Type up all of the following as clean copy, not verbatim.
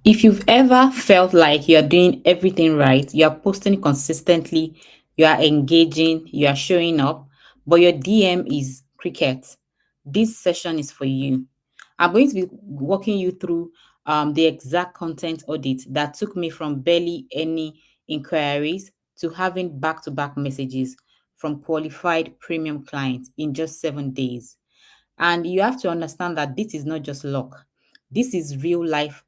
If you've ever felt like you're doing everything right, you're posting consistently, you are engaging, you are showing up, but your DM is cricket, this session is for you. I'm going to be walking you through the exact content audit that took me from barely any inquiries to having back to back messages from qualified premium clients in just 7 days. And you have to understand that this is not just luck. This is real life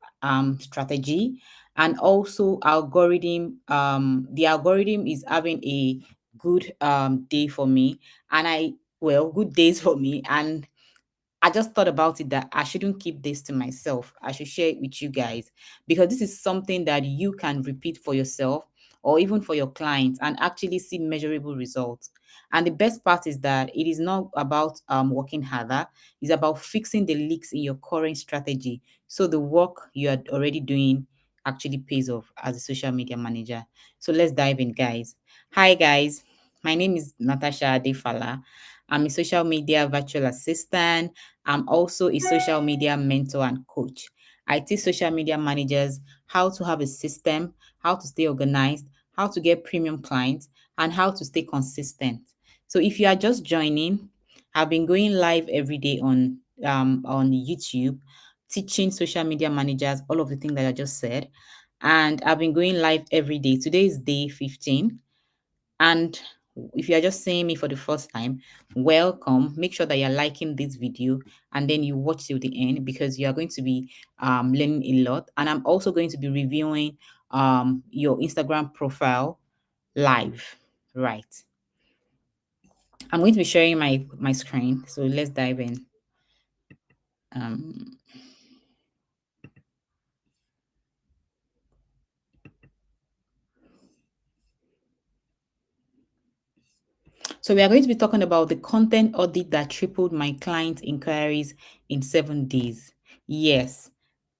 strategy and also algorithm. The algorithm is having a good day for me, and good days for me, and I just thought about it that I shouldn't keep this to myself. I should share it with you guys because this is something that you can repeat for yourself or even for your clients and actually see measurable results. And the best part is that it is not about working harder, it's about fixing the leaks in your current strategy. So the work you are already doing actually pays off as a social media manager. So let's dive in, guys. Hi, guys. My name is Natasha Adefala. I'm a social media virtual assistant. I'm also a social media mentor and coach. I teach social media managers how to have a system, how to stay organized, how to get premium clients, and how to stay consistent. So if you are just joining, I've been going live every day on YouTube, teaching social media managers all of the things that I just said. And I've been going live every day. Today is day 15. And if you are just seeing me for the first time, welcome. Make sure that you're liking this video and then you watch till the end because you are going to be learning a lot. And I'm also going to be reviewing your Instagram profile live. Right. I'm going to be sharing my screen. So let's dive in. Um, so we are going to be talking about the content audit that tripled my client inquiries in 7 days. Yes,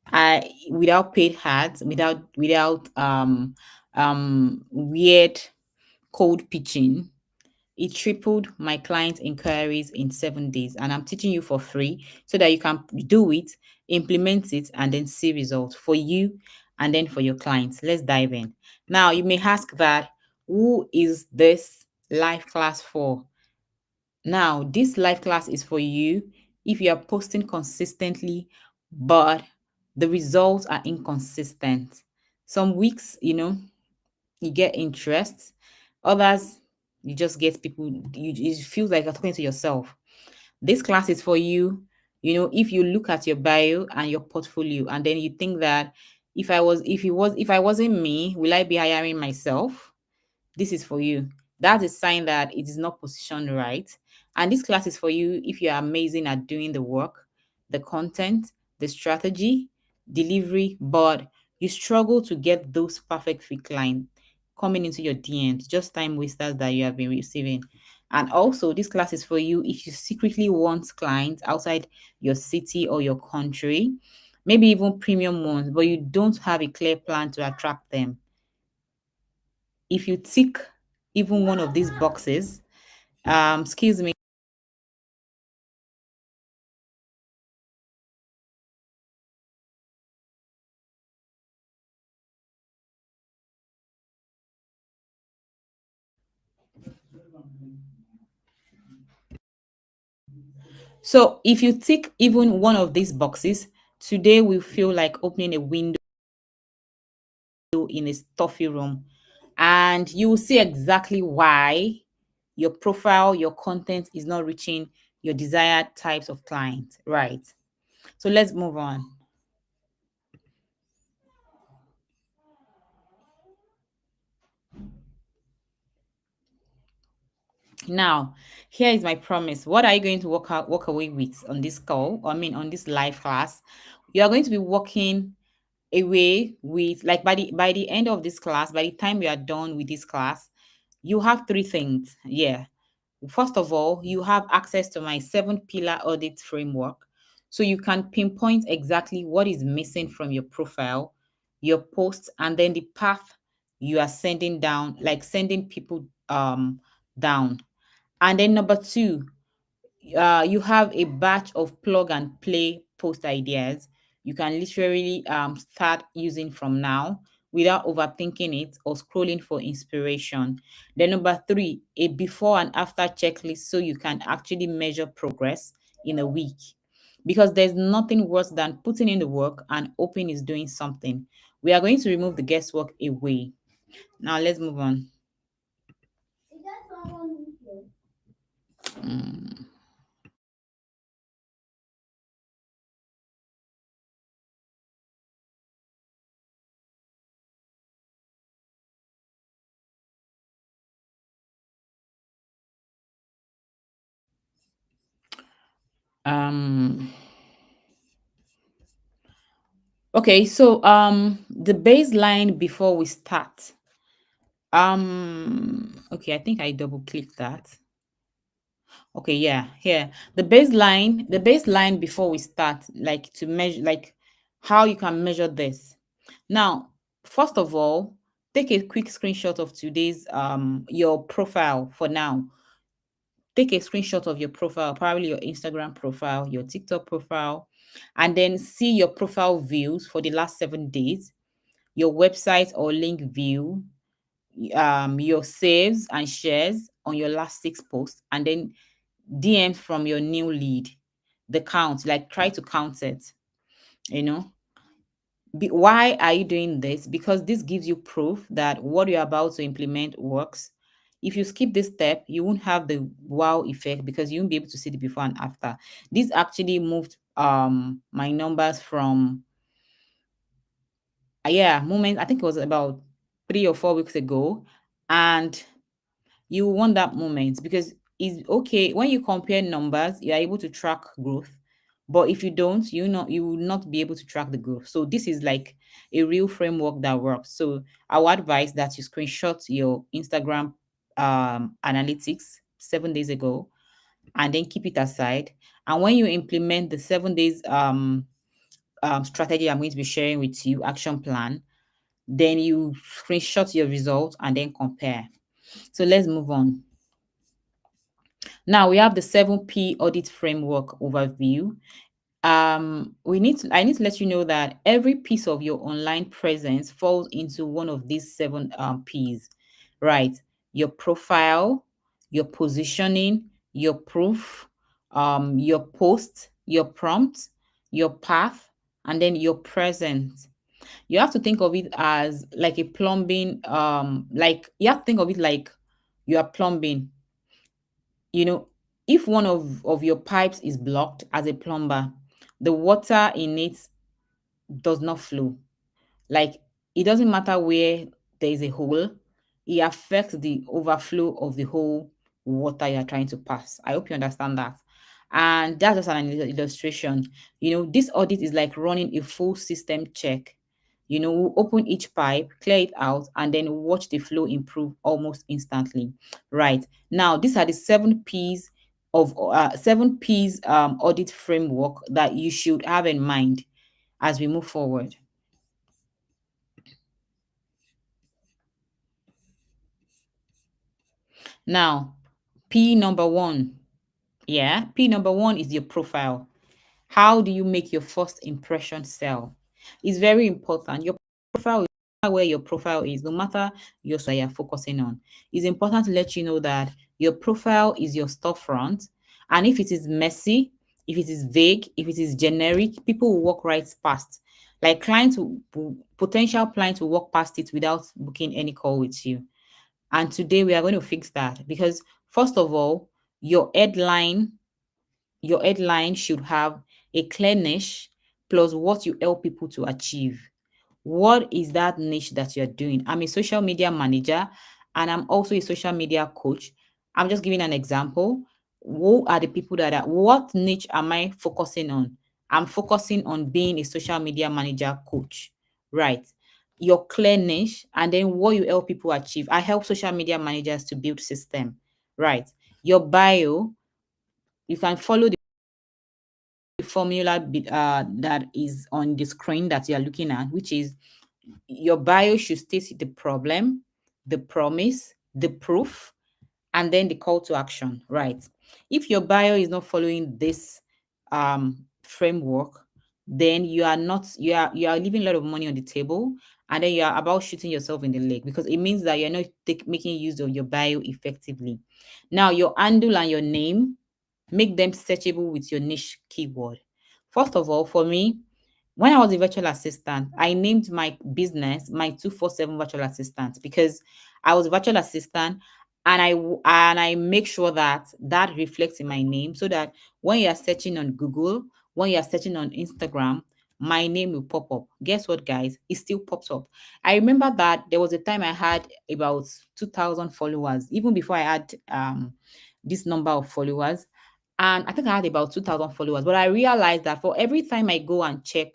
I without paid ads, without weird cold pitching, it tripled my client inquiries in 7 days. And I'm teaching you for free so that you can do it, implement it, and then see results for you and then for your clients. Let's dive in. Now you may ask that who is this live class for? Now, this live class is for you if you are posting consistently, but the results are inconsistent. Some weeks, you get interest, others, you just get people, it feels like you're talking to yourself. This class is for you, if you look at your bio and your portfolio, and then you think that if I wasn't me, will I be hiring myself? This is for you. That's a sign that it is not positioned right. And this class is for you if you are amazing at doing the work, the content, the strategy, delivery, but you struggle to get those perfect fit clients coming into your DMs, just time wasters that you have been receiving. And also, this class is for you if you secretly want clients outside your city or your country, maybe even premium ones, but you don't have a clear plan to attract them. If you tick even one of these boxes, excuse me. So if you tick even one of these boxes, today will feel like opening a window in a stuffy room. And you will see exactly why your profile, your content is not reaching your desired types of clients. Right. So let's move on. Now, here is my promise. What are you going to walk away with on this call? I mean, on this live class, you are going to be walking away with, like, by the end of this class, by the time we are done with this class, you have three things. Yeah. First of all, you have access to my 7 pillar audit framework. So you can pinpoint exactly what is missing from your profile, your posts, and then the path you are sending down, like sending people down. And then number two, you have a batch of plug and play post ideas. you can literally start using from now without overthinking it or scrolling for inspiration. Then number three, a before and after checklist so you can actually measure progress in a week. Because there's nothing worse than putting in the work and hoping it's doing something. We are going to remove the guesswork away. Now let's move on. Mm. Um, okay, so the baseline before we start. Okay, I think I double clicked that. Okay, yeah, here. The baseline before we start, like to measure, like how you can measure this. Now, first of all, take a quick screenshot of today's your profile for now. Take a screenshot of your profile, probably your Instagram profile, your TikTok profile, and then see your profile views for the last 7 days, your website or link view, your saves and shares on your last 6 posts, and then DMs from your new lead. The count, like try to count it, you know. Why are you doing this? Because this gives you proof that what you're about to implement works. If you skip this step, you won't have the wow effect because you won't be able to see the before and after. This actually moved my numbers from yeah, moment, I think it was about 3 or 4 weeks ago. And you want that moment because it's okay when you compare numbers, you're able to track growth. But if you don't, you will not be able to track the growth. So this is like a real framework that works. So I would advise that you screenshot your Instagram analytics 7 days ago and then keep it aside. And when you implement the 7 days strategy I'm going to be sharing with you, action plan, then you screenshot your results and then compare. So let's move on. Now we have the 7P audit framework overview. I need to let you know that every piece of your online presence falls into one of these seven P's, right? Your profile, your positioning, your proof, your post, your prompt, your path, and then your presence. You have to think of it as like a plumbing, like you have to think of it like you are plumbing. You know, if one of your pipes is blocked as a plumber, the water in it does not flow. Like it doesn't matter where there is a hole, it affects the overflow of the whole water you're trying to pass. I hope you understand that. And that's just an illustration. You know, this audit is like running a full system check. You know, we'll open each pipe, clear it out, and then watch the flow improve almost instantly. Right. Now, these are the 7 P's audit framework that you should have in mind as we move forward. Now, P number one. Yeah, P number one is your profile. How do you make your first impression sell? It's very important. Your profile, where your profile is, no matter your that you're focusing on. It's important to let you know that your profile is your storefront. And if it is messy, if it is vague, if it is generic, people will walk right past. Like potential clients will walk past it without booking any call with you. And today we are going to fix that because first of all, your headline, your headline should have a clear niche plus what you help people to achieve. What is that niche that you're doing? I'm a social media manager and I'm also a social media coach. I'm just giving an example. Who are the people what niche am I focusing on? I'm focusing on being a social media manager coach, right? Your clear niche and then what you help people achieve. I help social media managers to build system, right? Your bio, you can follow the formula that is on the screen that you are looking at, which is your bio should state the problem, the promise, the proof, and then the call to action, right? If your bio is not following this framework, then you are leaving a lot of money on the table, and then you are about shooting yourself in the leg, because it means that you're not making use of your bio effectively. Now, your handle and your name, make them searchable with your niche keyword. First of all, for me, when I was a virtual assistant, I named my business my 247 virtual assistant, because I was a virtual assistant, and I make sure that that reflects in my name, so that when you are searching on Google, when you are searching on Instagram, my name will pop up. Guess what, guys? It still pops up. I remember that there was a time I had about 2,000 followers, even before I had this number of followers. And I think I had about 2,000 followers. But I realized that for every time I go and check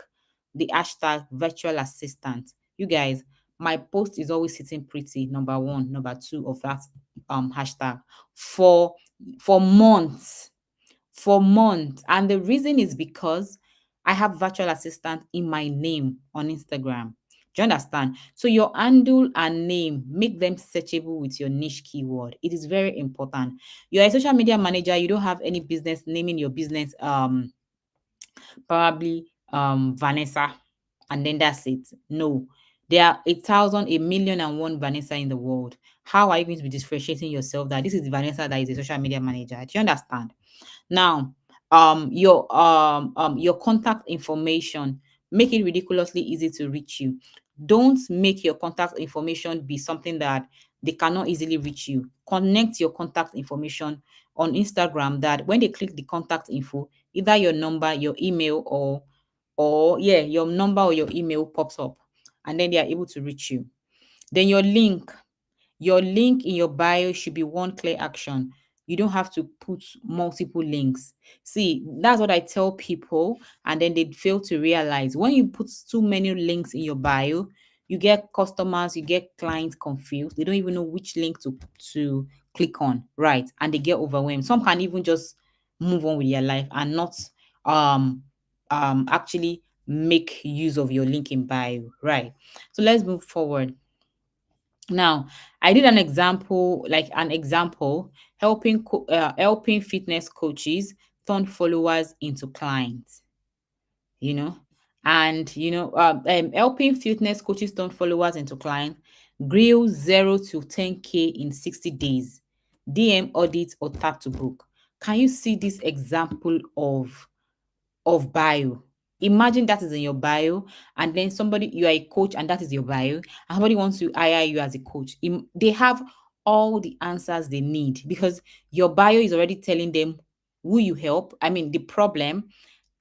the hashtag virtual assistant, you guys, my post is always sitting pretty, number one, number two of that hashtag for for months. For months. And the reason is because I have virtual assistant in my name on Instagram. Do you understand? So your handle and name, make them searchable with your niche keyword. It is very important. You're a social media manager, you don't have any business naming your business probably Vanessa, and then that's it. No. There are 1,000, a million and one Vanessa in the world. How are you going to be differentiating yourself that this is the Vanessa that is a social media manager? Do you understand? Now, your contact information, make it ridiculously easy to reach you. Don't make your contact information be something that they cannot easily reach you. Connect your contact information on Instagram, that when they click the contact info, either your number, your email, or yeah, your number or your email pops up, and then they are able to reach you. Then your link in your bio should be one clear action. You don't have to put multiple links. See, that's what I tell people, and then they fail to realize when you put too many links in your bio, you get customers, you get clients confused. They don't even know which link to click on, right? And they get overwhelmed. Some can even just move on with their life and not um actually make use of your link in bio, right? So let's move forward. Now, I did an example, helping fitness coaches turn followers into clients, you know, helping fitness coaches turn followers into clients, grew 0 to 10K in 60 days, DM audit or tap to book. Can you see this example of bio? Imagine that is in your bio, and then somebody, you are a coach, and that is your bio, and somebody wants to hire you as a coach. They have all the answers they need, because your bio is already telling them who you help, I mean the problem,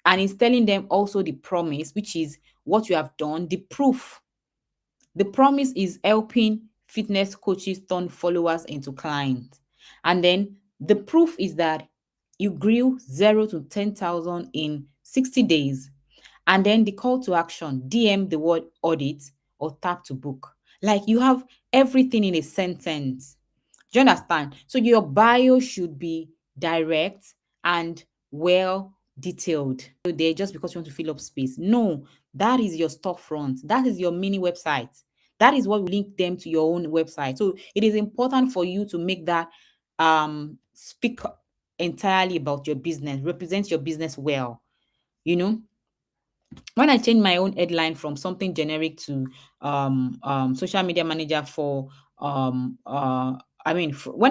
and it's telling them also the promise, which is what you have done, the proof. The promise is helping fitness coaches turn followers into clients. And then the proof is that you grew 0 to 10,000 in 60 days. And then the call to action, DM the word audit or tap to book. Like, you have everything in a sentence. Do you understand? So your bio should be direct and well detailed. There just because you want to fill up space. No, that is your storefront. That is your mini website. That is what will link them to your own website. So it is important for you to make that speak entirely about your business, represent your business well. You know, when I changed my own headline from something generic to social media manager for when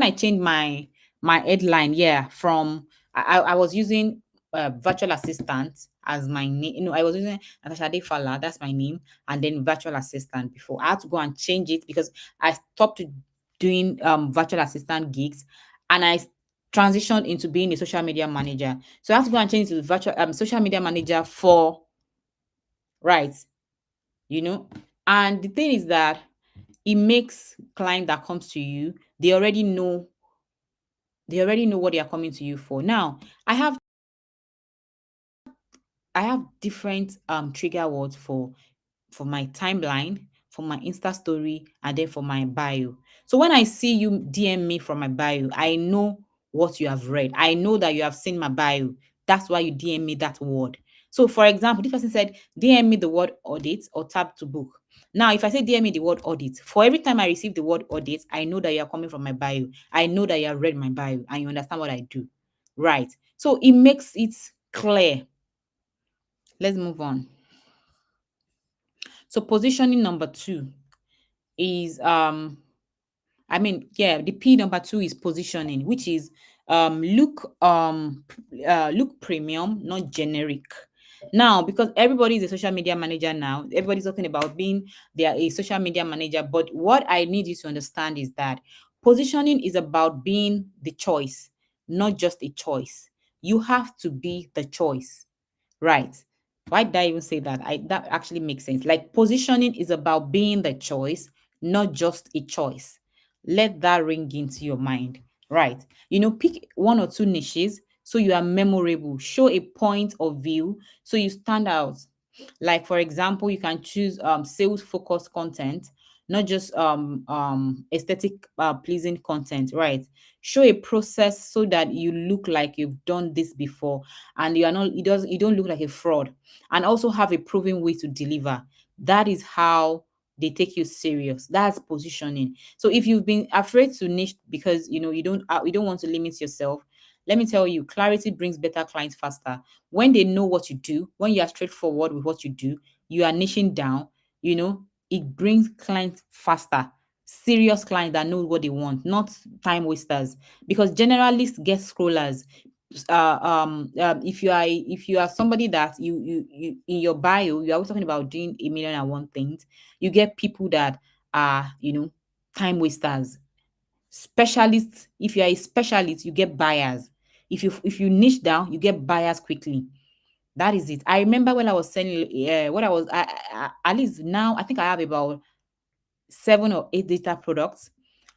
I changed my headline, yeah, from I was using virtual assistant as my name. I was using Natasha Defala, that's my name, and then virtual assistant before. I had to go and change it because I stopped doing virtual assistant gigs, and I transitioned into being a social media manager. So I have to go and change it to virtual social media manager for, right, you know. And the thing is that it makes client that comes to you, they already know what they are coming to you for. Now, I have different trigger words for my timeline, for my Insta story, and then for my bio. So when I see you DM me from my bio, I know what you have read. I know that you have seen my bio. That's why you DM me that word. So for example, this person said, DM me the word audit or tap to book. Now, if I say DM me the word audit, for every time I receive the word audit, I know that you are coming from my bio. I know that you have read my bio and you understand what I do. Right. So it makes it clear. Let's move on. So positioning number two is the P number two is positioning, which is look premium, not generic. Now, because everybody is a social media manager now, everybody's talking about being they are a social media manager. But what I need you to understand is that positioning is about being the choice, not just a choice. You have to be the choice. Right. Why did I even say that? That actually makes sense. Like positioning is about being the choice, not just a choice. Let that ring into your mind. Right. Pick one or two niches so you are memorable. Show a point of view so you stand out. Like for example, you can choose sales focused content, not just aesthetic pleasing content, right? Show a process so that you look like you've done this before and you don't look like a fraud, and also have a proven way to deliver. That is how they take you serious. That's positioning. So if you've been afraid to niche because you don't want to limit yourself, let me tell you, clarity brings better clients faster. When they know what you do, when you are straightforward with what you do, you are niching down, it brings clients faster. Serious clients that know what they want, not time wasters. Because generalists get scrollers. If you are somebody that you in your bio, you are always talking about doing a million and one things, you get people that are time wasters. Specialists, if you are a specialist, you get buyers. If you niche down, you get buyers quickly. That is it. I remember when I was selling, what I was, at least now, I think I have about 7 or 8 data products.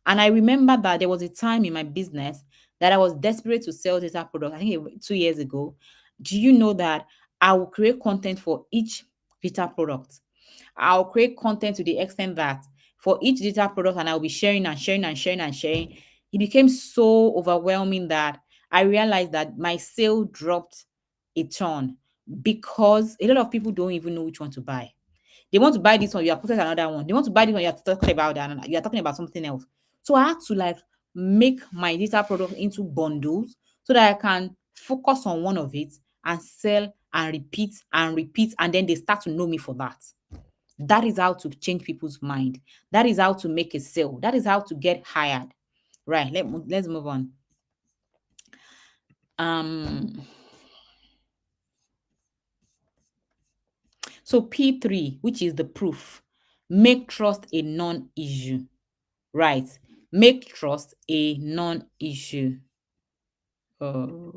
And I remember that there was a time in my business that I was desperate to sell data products. I think 2 years ago. Do you know that I will create content for each data product? I'll create content to the extent that for each data product, and I'll be sharing and sharing and sharing and sharing. It became so overwhelming that I realized that my sale dropped a ton because a lot of people don't even know which one to buy. They want to buy this one, you are putting another one. They want to buy this one, you are talking about that, and you are talking about something else. So I had to like make my data product into bundles so that I can focus on one of it and sell and repeat, and then they start to know me for that. That is how to change people's mind. That is how to make a sale. That is how to get hired. Right. Let's move on. Um. So P3, which is the proof, make trust a non-issue. Right. Make trust a non-issue. Uh,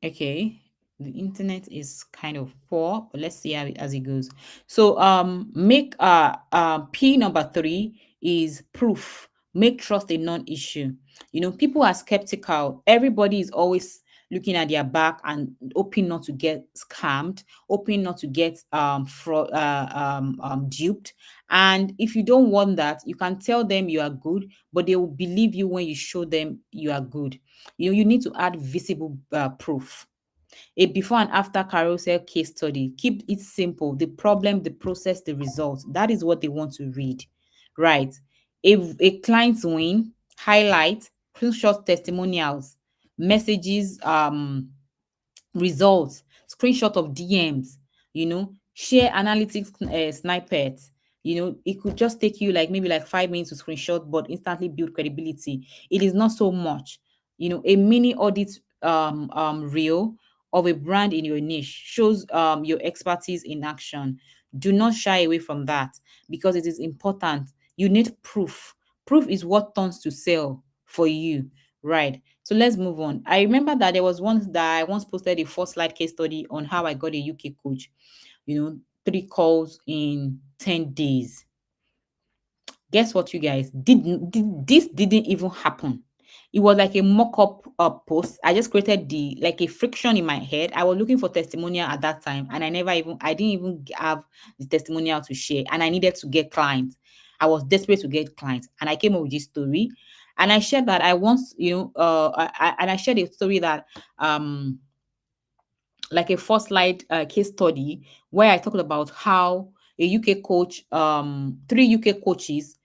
okay. The internet is kind of poor, but let's see how as it goes. So make P number three is proof. Make trust a non-issue. People are skeptical. Everybody is always looking at their back and hoping not to get scammed, hoping not to get fraud, duped. And if you don't want that, you can tell them you are good, but they will believe you when you show them you are good. You need to add visible proof. A before and after carousel case study. Keep it simple. The problem, the process, the result. That is what they want to read. Right. A client's win, highlight, screenshot testimonials, messages, results, screenshot of DMs, share analytics snippets. It could just take you like maybe like 5 minutes to screenshot, but instantly build credibility. It is not so much. A mini audit reel of a brand in your niche shows your expertise in action. Do not shy away from that because it is important. You need proof. Proof is what turns to sell for you, right? So let's move on. I remember that there was once that I once posted a 4 slide case study on how I got a UK coach, 3 calls in 10 days. Guess what, you guys? This didn't even happen. It was like a mock-up post. I just created the like a friction in my head. I was looking for testimonial at that time, and I didn't even have the testimonial to share, and I needed to get clients. I was desperate to get clients, and I came up with this story, and I shared that I once, and I shared a story that like a 4 slide case study where I talked about how a UK coach, 3 UK coaches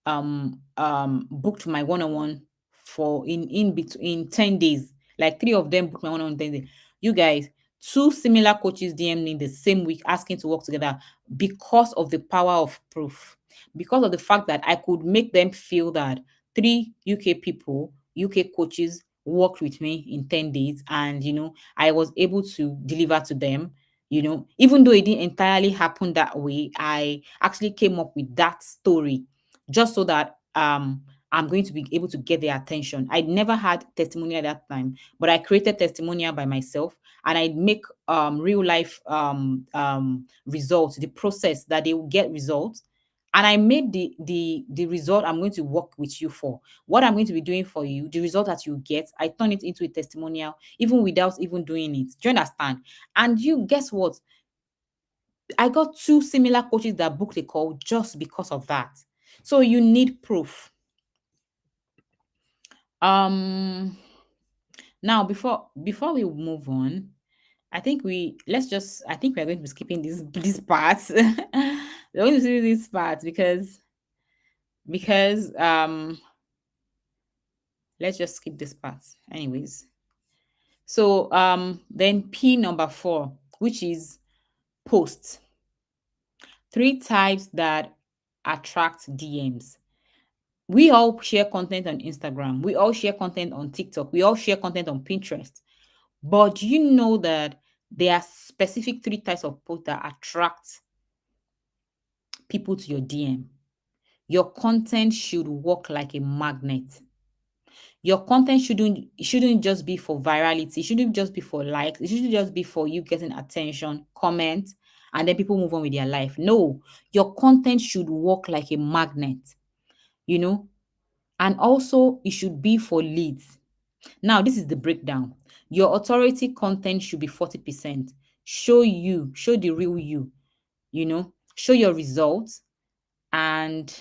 booked my one-on-one for in between 10 days, Like three of them booked my one-on-one Thursday. You guys, two similar coaches DM me in the same week asking to work together because of the power of proof, because of the fact that I could make them feel that three UK people, UK coaches worked with me in 10 days, and I was able to deliver to them. Even though it didn't entirely happen that way, I actually came up with that story just so that I'm going to be able to get their attention. I never had testimonial at that time, but I created testimonial by myself, and I make real life results, the process that they will get results. And I made the result I'm going to work with you for. What I'm going to be doing for you, the result that you get, I turn it into a testimonial, even without even doing it. Do you understand? And you guess what? I got two similar coaches that booked a call just because of that. So you need proof. Um Now before we move on, I think we're going to be skipping this part. We're going to see this part because let's just skip this part anyways. So then P number 4, which is posts. Three types that attract DMs. We all share content on Instagram. We all share content on TikTok. We all share content on Pinterest. But do you know that there are specific three types of posts that attract people to your DM? Your content should work like a magnet. Your content shouldn't just be for virality. It shouldn't just be for likes. It shouldn't just be for you getting attention, comment, and then people move on with their life. No, your content should work like a magnet, you know, and also it should be for leads. Now, this is the breakdown. Your authority content should be 40%. Show the real show your results, and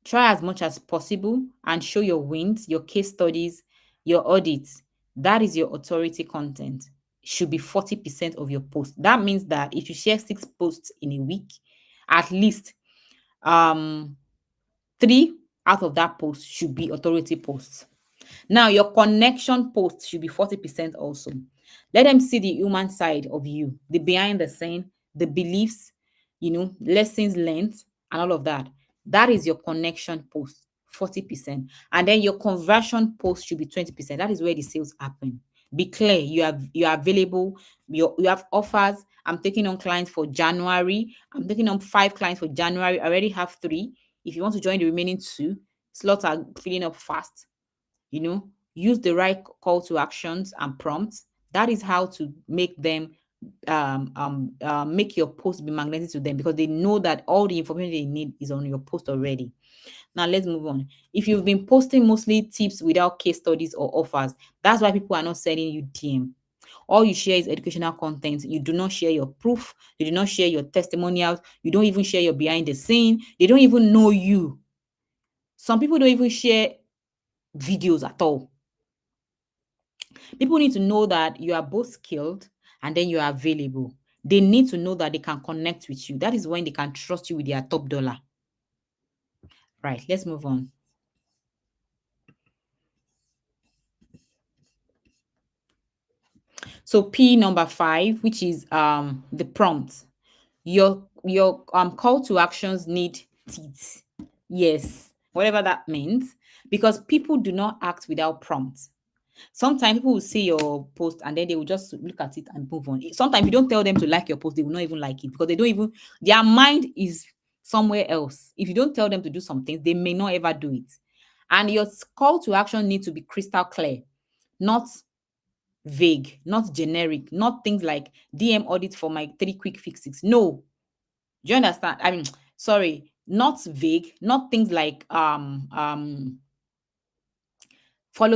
try as much as possible and show your wins, your case studies, your audits. That is your authority content. Should be 40% of your post. That means that if you share 6 posts in a week, at least um 3 out of that post should be authority posts. Now, your connection post should be 40% also. Let them see the human side of you, the behind the scene, the beliefs, lessons learned, and all of that. That is your connection post, 40%. And then your conversion post should be 20%. That is where the sales happen. Be clear, you are available, you have offers. I'm taking on clients for January. I'm taking on 5 clients for January. I already have 3. If you want to join the remaining 2, slots are filling up fast. Use the right call to actions and prompts. That is how to make them make your post be magnetic to them, because they know that all the information they need is on your post already. Now let's move on. If you've been posting mostly tips without case studies or offers, that's why people are not sending you DM. All you share is educational content. You do not share your proof. You do not share your testimonials. You don't even share your behind the scene. They don't even know you. Some people don't even share videos at all. People need to know that you are both skilled and then you are available. They need to know that they can connect with you. That is when they can trust you with their top dollar. Right, let's move on. So P number 5, which is the prompt. Your call to actions need teeth. Yes, whatever that means, because people do not act without prompts. Sometimes people will see your post and then they will just look at it and move on. Sometimes you don't tell them to like your post, they will not even like it, because they don't even, their mind is somewhere else. If you don't tell them to do something, they may not ever do it. And your call to action needs to be crystal clear, not vague, not generic, not things like DM audit for my 3 quick fixes. No. Do you understand? I mean, sorry, not vague, not things like follow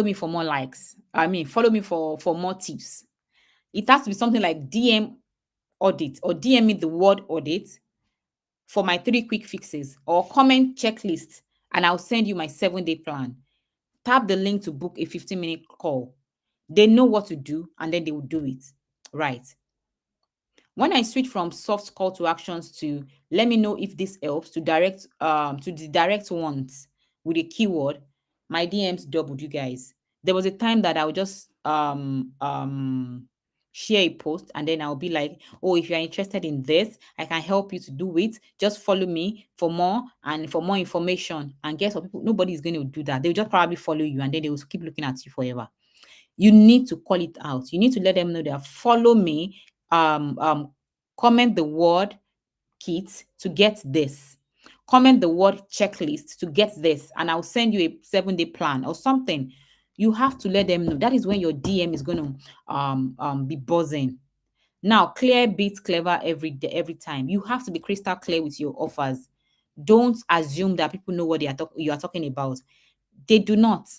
me for more likes. I mean, follow me for more tips. It has to be something like DM audit, or DM me the word audit for my 3 quick fixes, or comment checklist and I'll send you my 7-day plan. Tap the link to book a 15-minute call. They know what to do and then they will do it. Right. When I switch from soft call to actions to let me know if this helps, to the direct ones with a keyword, my DMs doubled, you guys. There was a time that I would just share a post and then I'll be like, oh, if you're interested in this, I can help you to do it. Just follow me for more and for more information. And guess what? People, nobody is going to do that. They'll just probably follow you and then they will keep looking at you forever. You need to call it out. You need to let them know that follow me, comment the word kit to get this. Comment the word checklist to get this, and I'll send you a 7-day plan or something. You have to let them know. That is when your DM is going to be buzzing. Now, clear beats clever every day, every time. You have to be crystal clear with your offers. Don't assume that people know what you are talking about. They do not.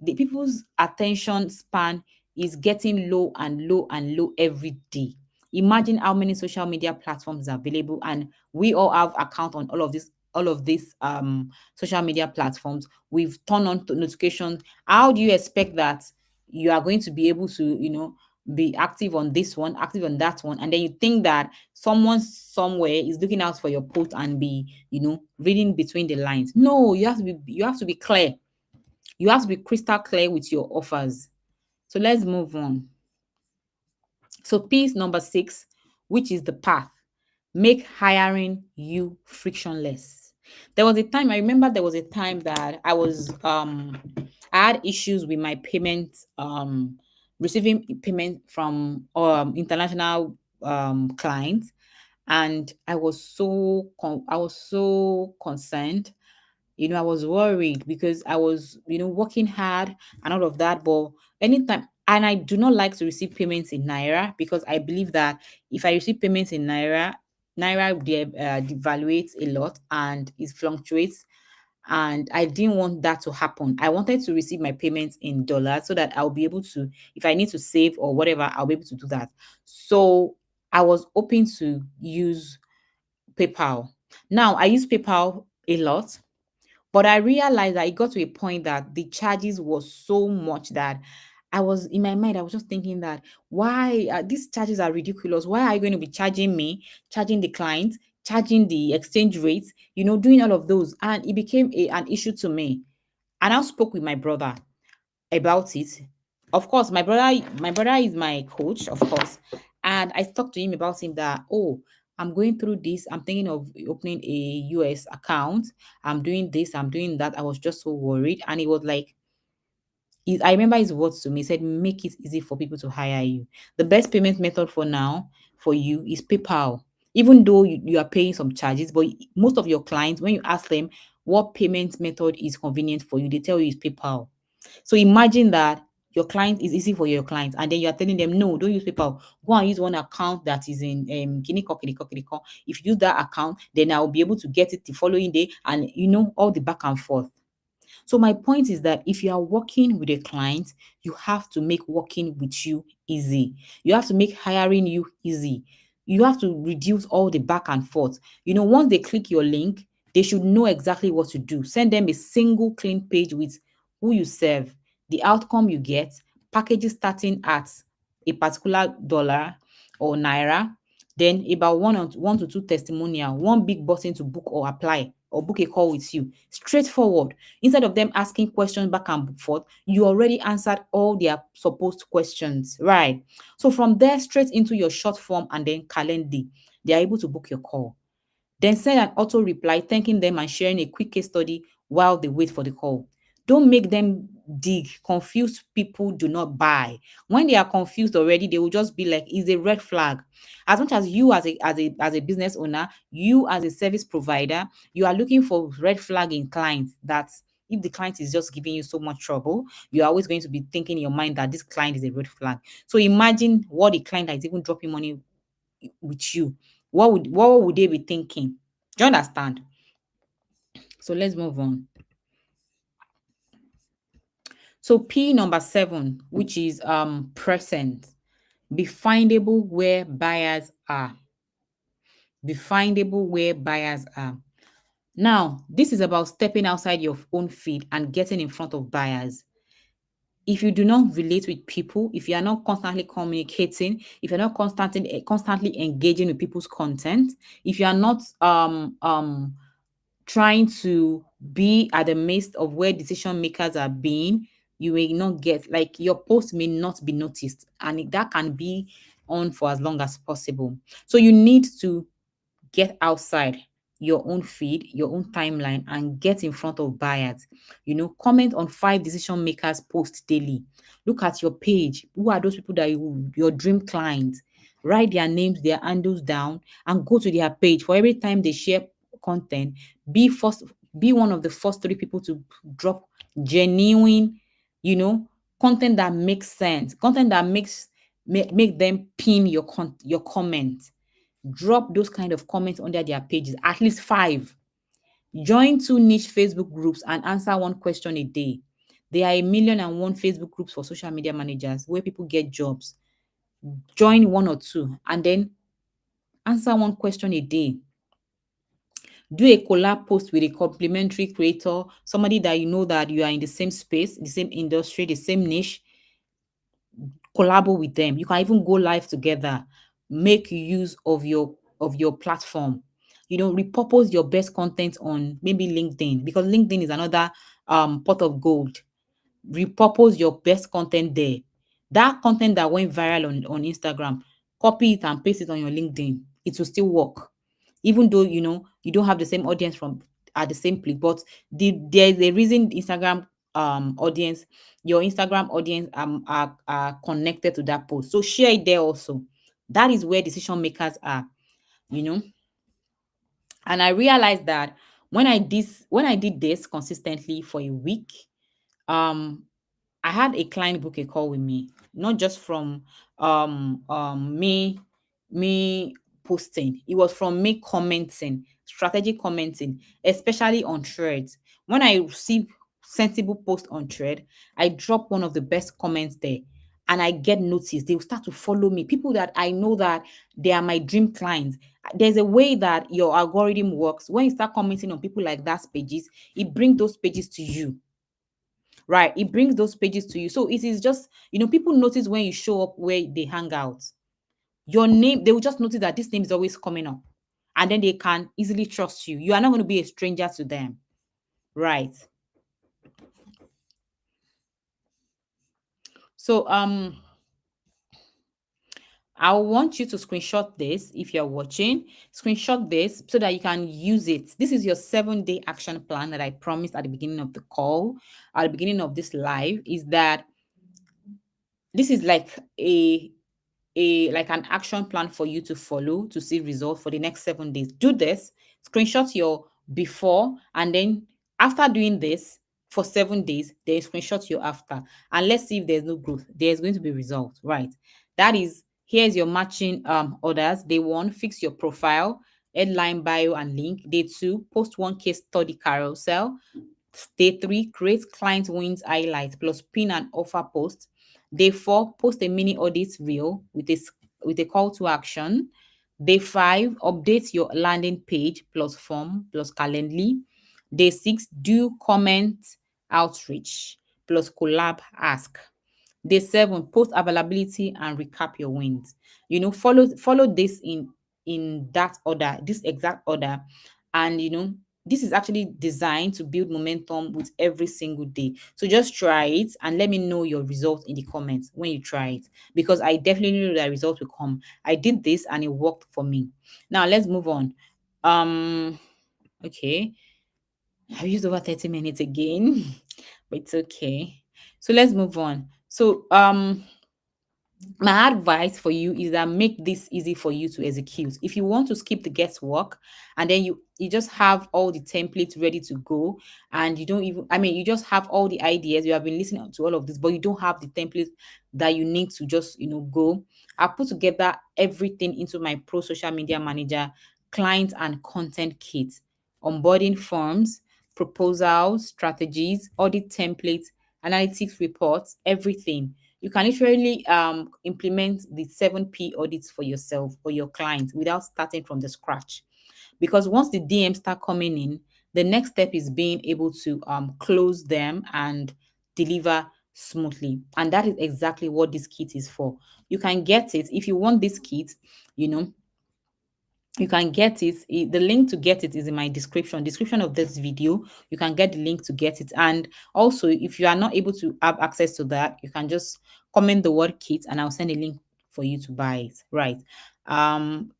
The people's attention span is getting low and low and low every day. Imagine how many social media platforms are available, and we all have account on all of these social media platforms. We've turned on notifications. How do you expect that you are going to be able to, be active on this one, active on that one, and then you think that someone somewhere is looking out for your post and be, reading between the lines? No, you have to be clear. You have to be crystal clear with your offers. So let's move on. So piece number 6, which is the path. Make hiring you frictionless. I remember there was a time that I had issues with my payment, receiving payment from international clients, and I was so concerned. I was worried because I was, working hard and all of that. But anytime, and I do not like to receive payments in Naira, because I believe that if I receive payments in Naira, devaluates a lot and it fluctuates. And I didn't want that to happen. I wanted to receive my payments in dollars so that I'll be able to, if I need to save or whatever, I'll be able to do that. So I was hoping to use PayPal. Now, I use PayPal a lot, but I realized that it got to a point that the charges was so much that I was in my mind, I was just thinking that why these charges are ridiculous. Why are you going to be charging me, charging the client, charging the exchange rates, doing all of those? And it became an issue to me. And I spoke with my brother about it. Of course, my brother is my coach, of course. And I talked to him about him that, oh, I'm going through this. I'm thinking of opening a US account. I'm doing this, I'm doing that. I was just so worried. And he was like, I remember his words to me. He said, make it easy for people to hire you. The best payment method for now for you is PayPal. Even though you are paying some charges, but most of your clients, when you ask them what payment method is convenient for you, they tell you it's PayPal. So imagine that your client is easy for your client, and then you are telling them, no, don't use PayPal. Go and use one account that is in Kiniko, Kiniko, Kiniko. If you use that account, then I'll be able to get it the following day, and all the back and forth. So my point is that if you are working with a client, you have to make working with you easy. You have to make hiring you easy. You have to reduce all the back and forth. Once they click your link, they should know exactly what to do. Send them a single clean page with who you serve, the outcome you get, packages starting at a particular dollar or naira, then about one to two testimonial, one big button to book or apply or book a call with you. Straightforward. Instead of them asking questions back and forth, you already answered all their supposed questions, right? So from there, straight into your short form and then calendar, they are able to book your call. Then send an auto reply thanking them and sharing a quick case study while they wait for the call. Don't make them dig. Confused people do not buy. When they are confused already, they will just be like, it's a red flag. As much as you as a business owner, you as a service provider, you are looking for red flag in clients. That if the client is just giving you so much trouble, you're always going to be thinking in your mind that this client is a red flag. So imagine what the client that is even dropping money with you. What would they be thinking? Do you understand? So let's move on. So P number 7, which is present. Be findable where buyers are. Be findable where buyers are. Now, this is about stepping outside your own feed and getting in front of buyers. If you do not relate with people, if you are not constantly communicating, if you're not constantly engaging with people's content, if you are not trying to be at the midst of where decision makers are being, you may not get, like your post may not be noticed, and that can be on for as long as possible. So you need to get outside your own feed, your own timeline, and get in front of buyers. Comment on 5 decision makers post daily. Look at your page. Who are those people that your dream clients? Write their names, their handles down, and go to their page. For every time they share content, be first, be one of the first 3 people to drop genuine, you know, content that makes sense, content that make them pin your comment. Drop those kind of comments under their pages, at least 5. Join 2 niche Facebook groups and answer 1 question a day. There are 1,000,001 Facebook groups for social media managers where people get jobs. Join 1 or 2 and then answer 1 question a day. Do a collab post with a complementary creator, somebody that you know that you are in the same space, the same industry, the same niche. Collabo with them. You can even go live together. Make use of your platform. Repurpose your best content on maybe LinkedIn, because LinkedIn is another pot of gold. Repurpose your best content there. That content that went viral on Instagram, copy it and paste it on your LinkedIn. It will still work. Even though you don't have the same audience from at the same place, but there is a reason audience, your Instagram audience are connected to that post. So share it there also. That is where decision makers are, you know. And I realized that when I did this consistently for a week, um I had a client book a call with me, not just from me posting. It was from me commenting, strategic commenting, especially on threads. When I receive sensible post on thread, I drop one of the best comments there and I get noticed. They will start to follow me. People that I know that they are my dream clients. There's a way that your algorithm works. When you start commenting on people like that pages, it brings those pages to you. Right, it brings those pages to you. So it is just, people notice when you show up where they hang out. Your name, they will just notice that this name is always coming up. And then they can easily trust you. You are not going to be a stranger to them. Right. So I want you to screenshot this if you're watching. Screenshot this so that you can use it. This is your 7-day action plan that I promised at the beginning of the call, at the beginning of this live, is that this is like an action plan for you to follow to see results for the next 7 days. Do this, screenshot your before, and then after doing this for 7 days, then screenshot your after. And let's see if there's no growth. There's going to be results, right? That is, here's your matching orders. Day 1, fix your profile, headline, bio, and link. Day 2, post 1 case study carousel. Day 3, create client wins highlight plus pin and offer post. Day 4, post a mini audit reel with a call to action. Day 5, update your landing page plus form plus Calendly. Day 6, do comment outreach plus collab ask. Day 7, post availability and recap your wins. Follow this in that order, this exact order. And this is actually designed to build momentum with every single day. So just try it and let me know your results in the comments when you try it, because I definitely know that results will come. I did this and it worked for me. Now let's move on. Okay. I've used over 30 minutes again, but it's okay. So let's move on. So my advice for you is that make this easy for you to execute. If you want to skip the guesswork and then you just have all the templates ready to go, and you don't even, you just have all the ideas, you have been listening to all of this, but you don't have the templates that you need to just go. I put together everything into my Pro Social Media Manager client and content kit: onboarding forms, proposals, strategies, audit templates, analytics reports, everything. You can literally implement the 7P audits for yourself or your clients without starting from the scratch. Because once the DMs start coming in, the next step is being able to close them and deliver smoothly. And that is exactly what this kit is for. You can get it if you want this kit, you know, You can get it. The link to get it is in my description of this video. You can get the link to get it. And also, if you are not able to have access to that, you can just comment the word kit and I'll send a link for you to buy it. Right.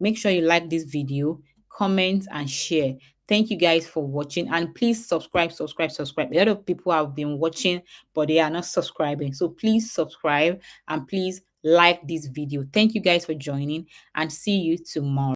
Make sure you like this video, comment and share. Thank you guys for watching, and please subscribe. A lot of people have been watching but they are not subscribing, so please subscribe and please like this video. Thank you guys for joining, and see you tomorrow.